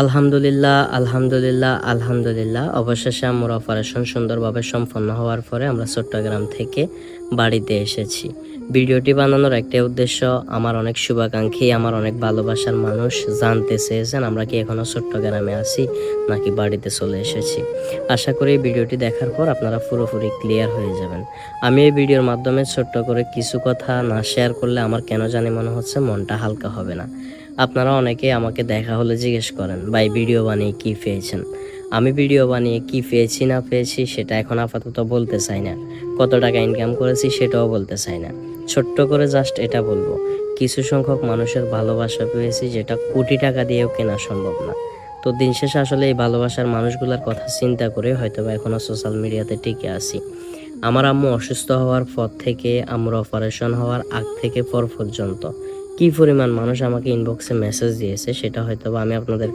আলহামদুলিল্লাহ, আলহামদুলিল্লাহ, আলহামদুলিল্লাহ। অবশেষে আমার অপারেশন সুন্দরভাবে সম্পন্ন হওয়ার পরে আমরা চট্টগ্রাম থেকে বাড়িতে এসেছি। ভিডিওটি বানানোর একটাই উদ্দেশ্য, আমার অনেক শুভাকাঙ্ক্ষী, আমার অনেক ভালোবাসার মানুষ জানতে চেয়েছেন আমরা কি এখনও চট্টগ্রামে আছি নাকি বাড়িতে চলে এসেছি। আশা করি ভিডিওটি দেখার পর আপনারা পুরোপুরি ক্লিয়ার হয়ে যাবেন। আমি এই ভিডিওর মাধ্যমে ছোট্ট করে কিছু কথা না শেয়ার করলে আমার কেন জানি মনে হচ্ছে মনটা হালকা হবে না। আপনারা অনেকে আমাকে দেখা হলে জিজ্ঞেস করেন, ভাই ভিডিও বানিয়ে কি পেয়েছেন? আমি ভিডিও বানিয়ে কি পেয়েছি না পেয়েছি সেটা এখন আপাতত বলতে চাই না। কত টাকা ইনকাম করেছি সেটাও বলতে চাই না। ছোট্ট করে জাস্ট এটা বলবো, কিছু সংখ্যক মানুষের ভালোবাসা পেয়েছি যেটা কোটি টাকা দিয়েও কেনা সম্ভব না। তো দিন শেষে আসলে এই ভালোবাসার মানুষগুলোর কথা চিন্তা করে হয়তো বা এখনও সোশ্যাল মিডিয়াতে টিকে আছি। আমার আম্মু অসুস্থ হওয়ার পর থেকে, আম্মুর অপারেশন হওয়ার আগ থেকে পর পর্যন্ত কি পরিমাণ মানুষ আমাকে ইনবক্সে মেসেজ দিয়েছে সেটা হয়তো বা আমি আপনাদেরকে